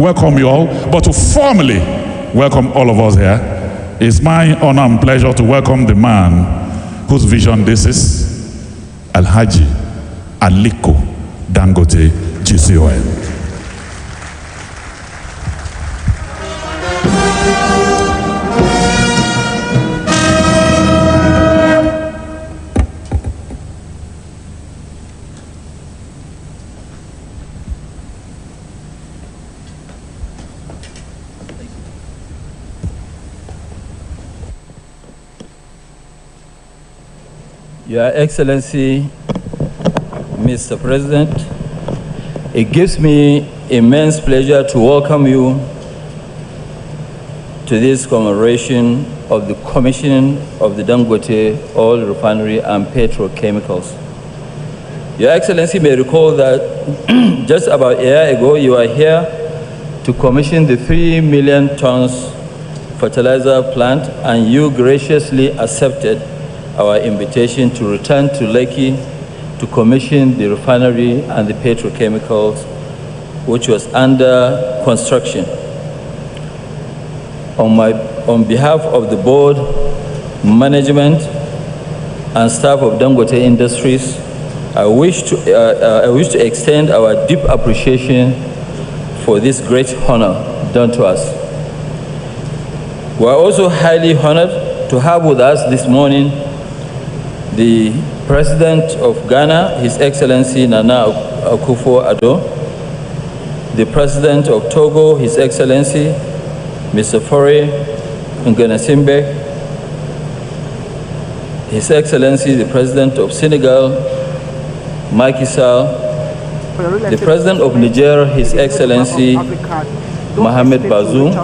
welcome you all, but to formally welcome all of us here. It's my honor and pleasure to welcome the man whose vision this is, ALHAJI Aliko Dangote, GCON. Your Excellency, Mr. President, it gives me immense pleasure to welcome you to this commemoration of the commissioning of the Dangote Oil Refinery and Petrochemicals. Your Excellency may recall that just about a year ago, you were here to commission the 3 million tons fertilizer plant, and you graciously accepted our invitation to return to Lekki to commission the refinery and the petrochemicals, which was under construction. On behalf of the board, management, and staff of Dangote Industries, I wish to extend our deep appreciation for this great honor done to us. We are also highly honored to have with us this morning the President of Ghana, His Excellency Nana Akufo-Addo, the President of Togo, His Excellency Mr. Faure Gnassingbé, His Excellency the President of Senegal, Macky Sall, the President of Niger, His Excellency Mohamed Bazoum,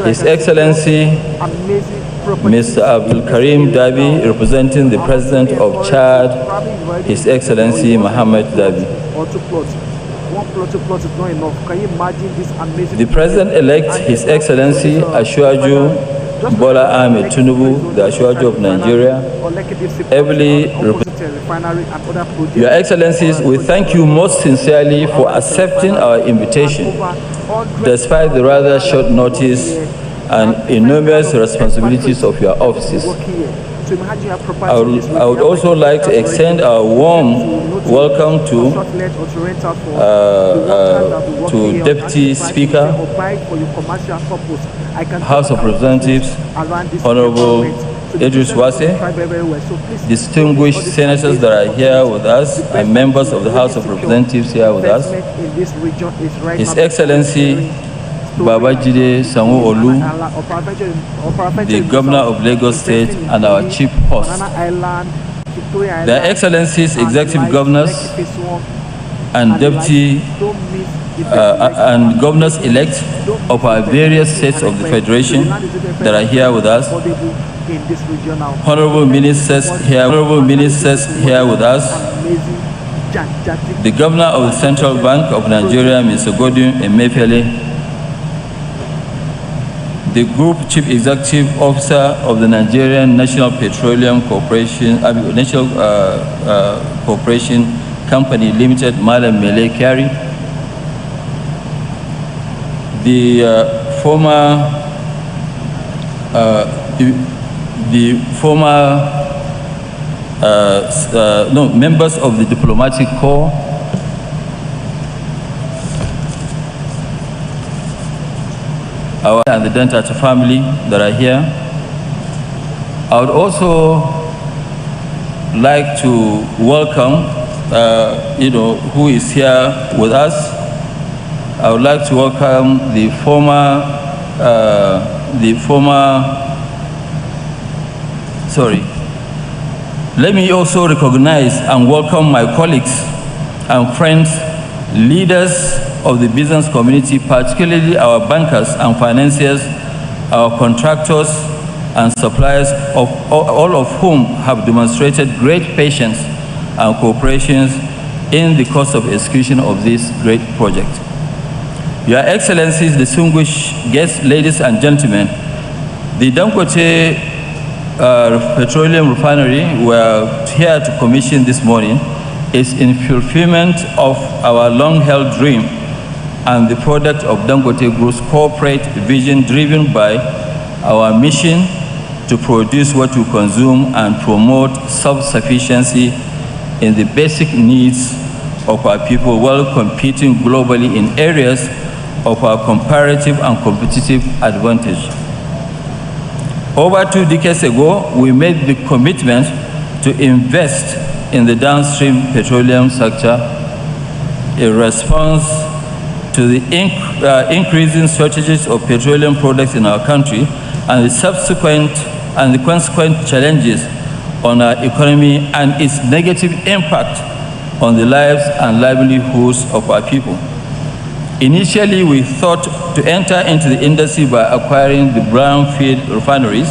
His Excellency Mr. Abdul Karim Dabi, representing the President of Chad, His Excellency Mohamed Dabi. The President-elect, His Excellency Asiwaju Bola Ahmed Tinubu, the Asiwaju of Nigeria, heavily represented. Your Excellencies, we thank you most sincerely for accepting our invitation, despite the rather short notice and enormous responsibilities of your offices. I would also like to extend our warm welcome to Deputy Speaker, House of Representatives, Honorable Idris Wase, distinguished senators that are here with us, and members of the House of Representatives here with us, His Excellency Babajide Sanwo-Olu, the Governor of Lagos State, and our Chief Host. Their Excellencies, Executive Governors, and Deputy and Governors-elect of our various states of the Federation that are here with us. Honorable Ministers here with us. The Governor of the Central Bank of Nigeria, Mr. Godwin Emefiele. The Group Chief Executive Officer of the Nigerian National Petroleum Corporation, Corporation Company Limited, Malam Mele Kyari. The members of the Diplomatic Corps, and the Dentata family that are here. I would also like to welcome, who is here with us. I would like to welcome Let me also recognize and welcome my colleagues and friends, leaders of the business community, particularly our bankers and financiers, our contractors and suppliers, all of whom have demonstrated great patience and cooperation in the course of execution of this great project. Your Excellencies, distinguished guests, ladies and gentlemen, the Dangote Petroleum Refinery we are here to commission this morning is in fulfillment of our long-held dream and the product of Dangote Group's corporate vision, driven by our mission to produce what we consume and promote self-sufficiency in the basic needs of our people while competing globally in areas of our comparative and competitive advantage. Over 2 decades ago, we made the commitment to invest in the downstream petroleum sector in response to the increasing shortages of petroleum products in our country and the consequent challenges on our economy and its negative impact on the lives and livelihoods of our people. Initially, we thought to enter into the industry by acquiring the brownfield refineries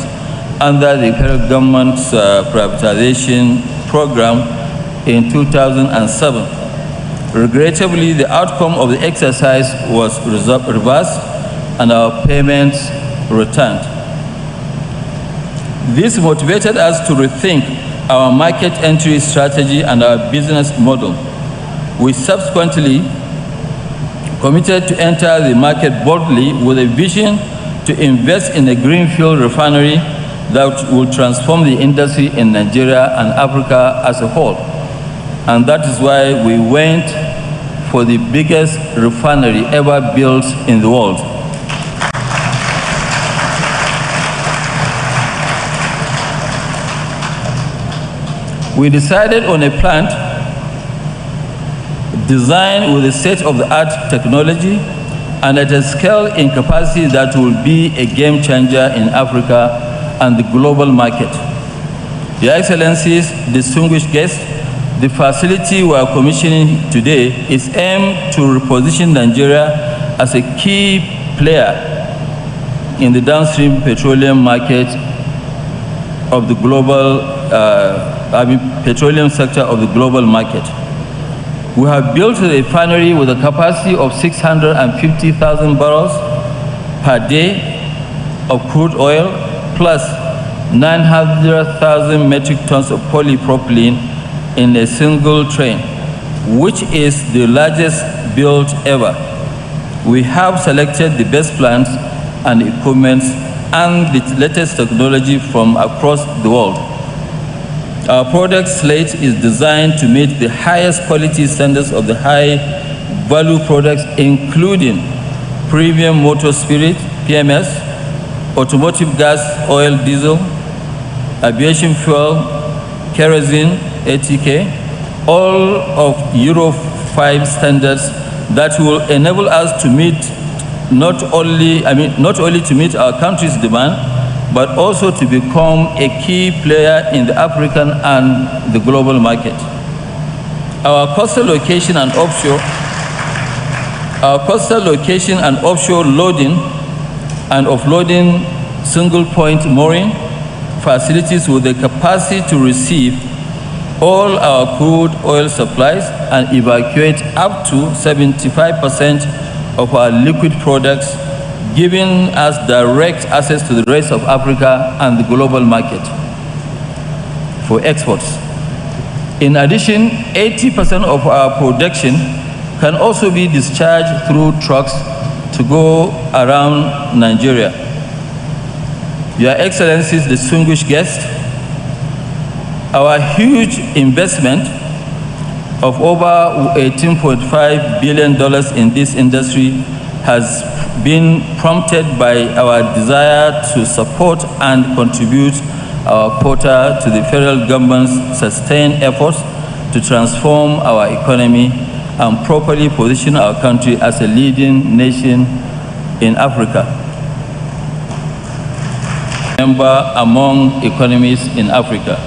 under the federal government's privatization program in 2007. Regrettably, the outcome of the exercise was reversed and our payments returned. This motivated us to rethink our market entry strategy and our business model. We subsequently committed to enter the market boldly with a vision to invest in a greenfield refinery that will transform the industry in Nigeria and Africa as a whole. And that is why we went for the biggest refinery ever built in the world. We decided on a plant designed with a state-of-the-art technology and at a scale in capacity that will be a game changer in Africa and the global market. Your Excellencies, distinguished guests, the facility we are commissioning today is aimed to reposition Nigeria as a key player in the downstream petroleum market of the global, petroleum sector of the global market. We have built a refinery with a capacity of 650,000 barrels per day of crude oil, plus 900,000 metric tons of polypropylene in a single train, which is the largest built ever. We have selected the best plants and equipment and the latest technology from across the world. Our product slate is designed to meet the highest quality standards of the high-value products, including premium motor spirit, PMS, automotive gas, oil, diesel, aviation fuel, kerosene, ATK, all of Euro 5 standards that will enable us to meet not only to meet our country's demand, but also to become a key player in the African and the global market. Our coastal location and offshore loading and offloading single-point mooring facilities with the capacity to receive all our crude oil supplies and evacuate up to 75% of our liquid products, giving us direct access to the rest of Africa and the global market for exports. In addition, 80% of our production can also be discharged through trucks to go around Nigeria. Your Excellencies, distinguished guests, our huge investment of over $18.5 billion in this industry has been prompted by our desire to support and contribute our quota to the federal government's sustained efforts to transform our economy and properly position our country as a leading nation in Africa, member among economies in Africa.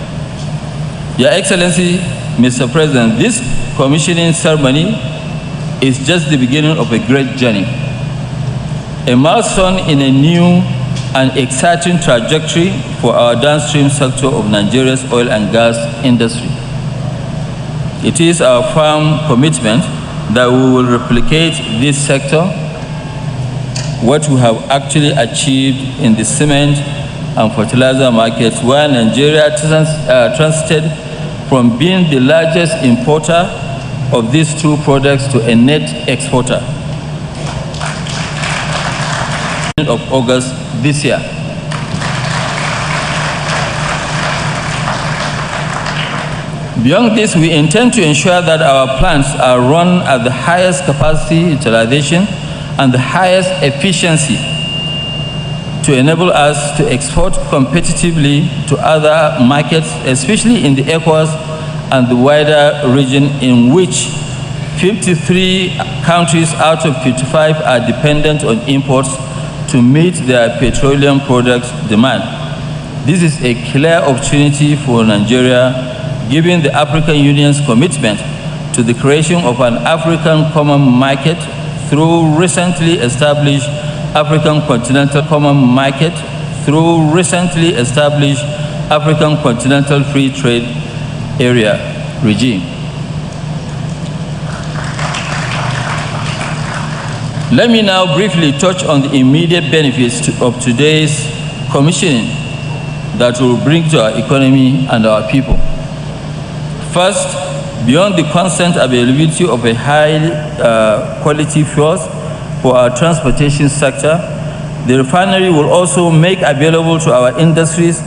Your Excellency, Mr. President, this commissioning ceremony is just the beginning of a great journey, a milestone in a new and exciting trajectory for our downstream sector of Nigeria's oil and gas industry. It is our firm commitment that we will replicate this sector, what we have actually achieved in the cement and fertilizer markets, where Nigeria transited from being the largest importer of these two products to a net exporter. of August this year. Beyond this, we intend to ensure that our plants are run at the highest capacity utilization and the highest efficiency to enable us to export competitively to other markets, especially in the ECOWAS and the wider region, in which 53 countries out of 55 are dependent on imports to meet their petroleum products demand. This is a clear opportunity for Nigeria, given the African Union's commitment to the creation of an African common market through recently established African Continental Common Market, through recently established African Continental Free Trade Area regime. Let me now briefly touch on the immediate benefits of today's commissioning that will bring to our economy and our people. First, beyond the constant availability of a high quality fuels for our transportation sector, the refinery will also make available to our industries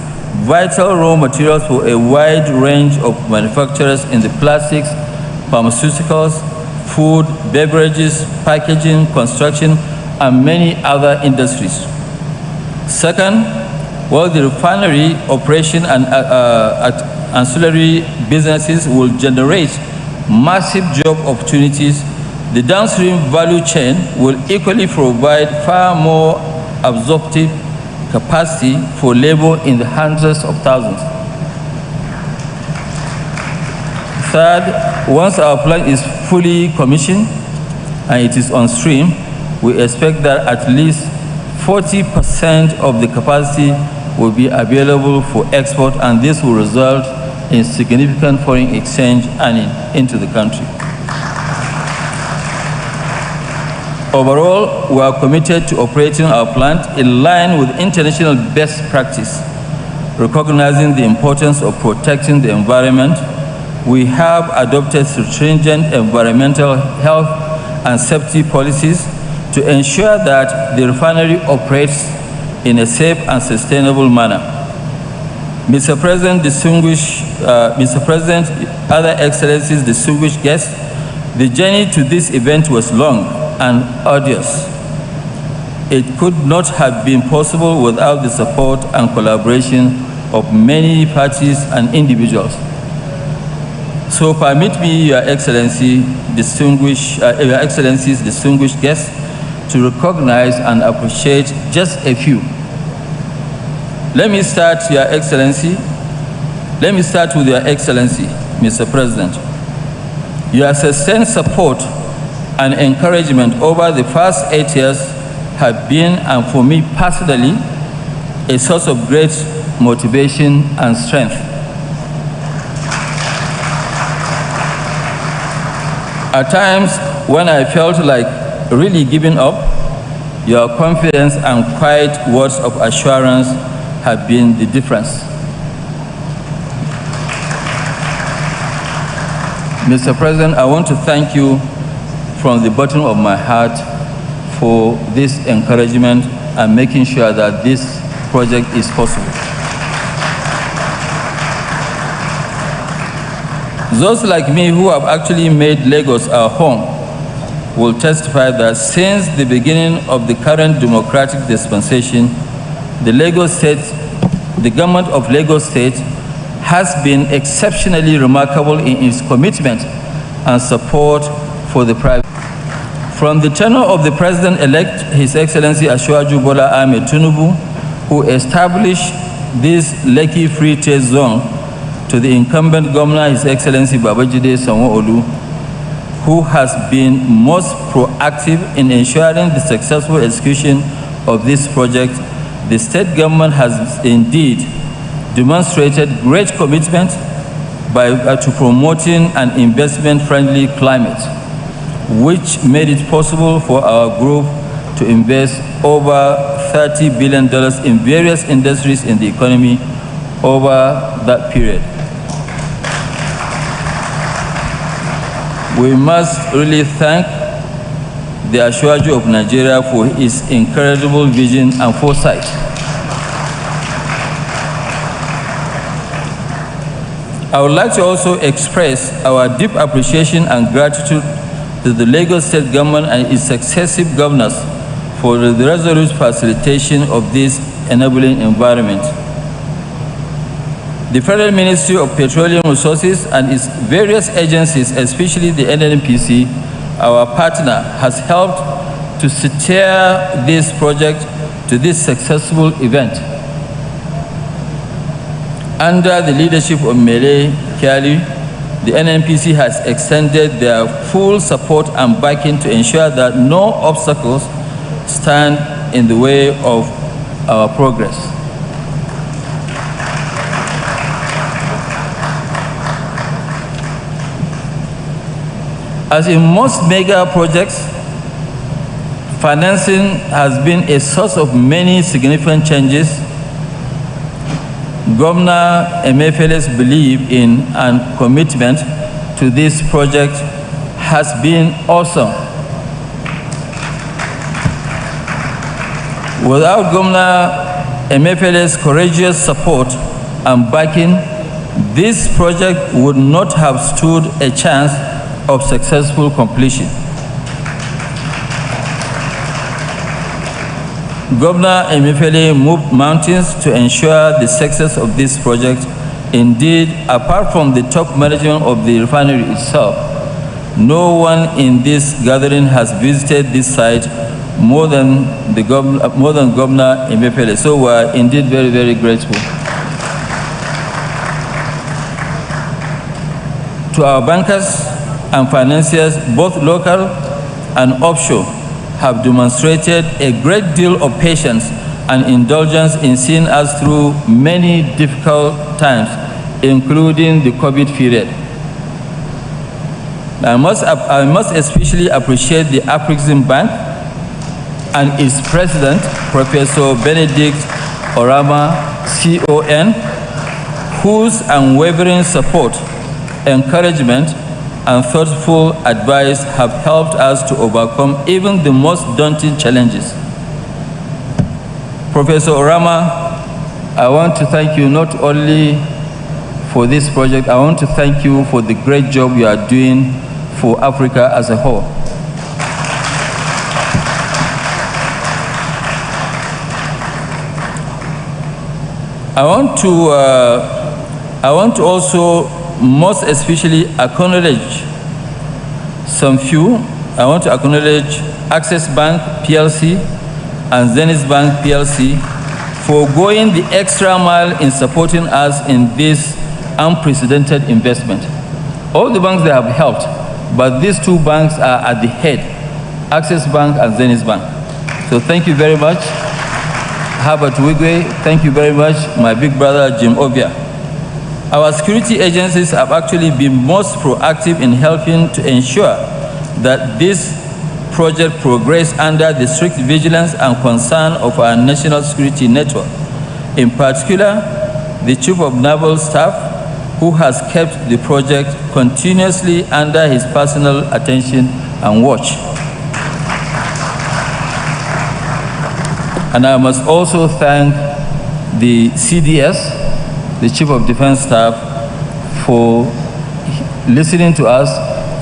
vital raw materials for a wide range of manufacturers in the plastics, pharmaceuticals, food, beverages, packaging, construction, and many other industries. Second, while the refinery operation and ancillary businesses will generate massive job opportunities, the downstream value chain will equally provide far more absorptive capacity for labor in the hundreds of thousands. Third, once our plant is fully commissioned and it is on stream, we expect that at least 40% of the capacity will be available for export, and this will result in significant foreign exchange earning into the country. Overall, we are committed to operating our plant in line with international best practice, recognizing the importance of protecting the environment. We have adopted stringent environmental health and safety policies to ensure that the refinery operates in a safe and sustainable manner. Mr. President, other excellencies, distinguished guests, the journey to this event was long and arduous. It could not have been possible without the support and collaboration of many parties and individuals. So permit me, Your Excellencies, distinguished guests, to recognize and appreciate just a few. Let me start with Your Excellency, Mr. President. Your sustained support and encouragement over the past 8 years have been, and for me personally, a source of great motivation and strength. At times, when I felt like really giving up, your confidence and quiet words of assurance have been the difference. Mr. President, I want to thank you from the bottom of my heart for this encouragement and making sure that this project is possible. Those like me who have actually made Lagos our home will testify that since the beginning of the current democratic dispensation, the government of Lagos State has been exceptionally remarkable in its commitment and support for the private. From the tenure of the President-elect, His Excellency Asiwaju Bola Ahmed Tinubu, who established this Lekki Free Trade Zone, to the incumbent governor, His Excellency Babajide Sanwo-Olu, who has been most proactive in ensuring the successful execution of this project, the state government has indeed demonstrated great commitment to promoting an investment-friendly climate, which made it possible for our group to invest over $30 billion in various industries in the economy over that period. We must really thank the ALHAJI of Nigeria for his incredible vision and foresight. I would like to also express our deep appreciation and gratitude to the Lagos State government and its successive governors for the resolute facilitation of this enabling environment. The Federal Ministry of Petroleum Resources and its various agencies, especially the NNPC, our partner, has helped to steer this project to this successful event. Under the leadership of Mele Kyari, the NNPC has extended their full support and backing to ensure that no obstacles stand in the way of our progress. As in most mega projects, financing has been a source of many significant changes. Governor Emefiele's belief in and commitment to this project has been awesome. Without Governor Emefiele's courageous support and backing, this project would not have stood a chance of successful completion. Governor Emefiele moved mountains to ensure the success of this project. Indeed, apart from the top management of the refinery itself, no one in this gathering has visited this site more than Governor Emefiele. So we are indeed very, very grateful. To our bankers and financiers, both local and offshore, have demonstrated a great deal of patience and indulgence in seeing us through many difficult times, including the COVID period. I must especially appreciate the Afrexim Bank and its president, Professor Benedict Orama, CON, whose unwavering support, encouragement, and thoughtful advice have helped us to overcome even the most daunting challenges. Professor Orama, I want to thank you not only for this project, I want to thank you for the great job you are doing for Africa as a whole. I want to also most especially acknowledge some few. I want to acknowledge Access Bank PLC and Zenith Bank PLC for going the extra mile in supporting us in this unprecedented investment. All the banks, they have helped, but these two banks are at the head, Access Bank and Zenith Bank. So thank you very much. Herbert Wigwe, thank you very much. My big brother, Jim Ovia. Our security agencies have actually been most proactive in helping to ensure that this project progress under the strict vigilance and concern of our national security network. In particular, the Chief of Naval Staff, who has kept the project continuously under his personal attention and watch. And I must also thank the CDS, the Chief of Defense Staff, for listening to us,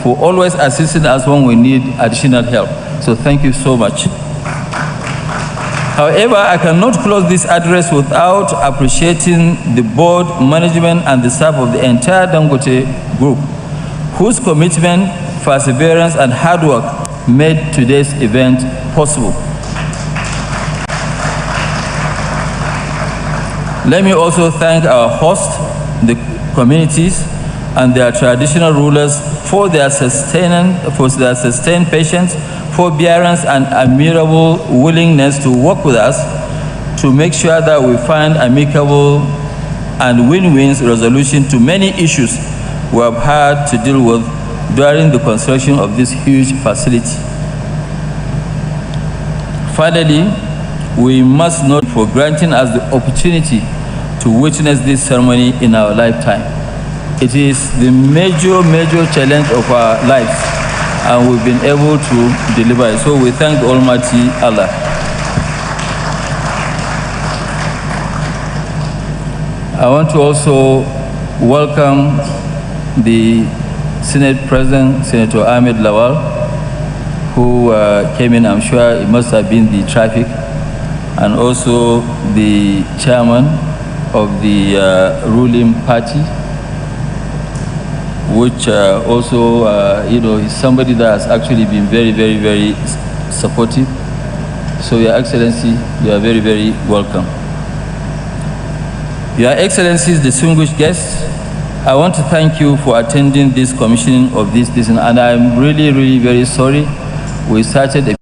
for always assisting us when we need additional help. So thank you so much. However, I cannot close this address without appreciating the board, management, and the staff of the entire Dangote Group, whose commitment, perseverance, and hard work made today's event possible. Let me also thank our hosts, the communities, and their traditional rulers for their sustained patience, forbearance, and admirable willingness to work with us to make sure that we find amicable and win-win resolution to many issues we have had to deal with during the construction of this huge facility. Finally, we must not for granting us the opportunity to witness this ceremony in our lifetime. It is the major challenge of our lives and we've been able to deliver it. So we thank the Almighty Allah. I want to also welcome the Senate President, Senator Ahmed Lawal, who came in. I'm sure it must have been the traffic, and also the chairman of the ruling party, which also, is somebody that has actually been very, very, very supportive. So, Your Excellency, you are very, very welcome. Your Excellencies, distinguished guests, I want to thank you for attending this commissioning of this, and I'm really, really very sorry. We started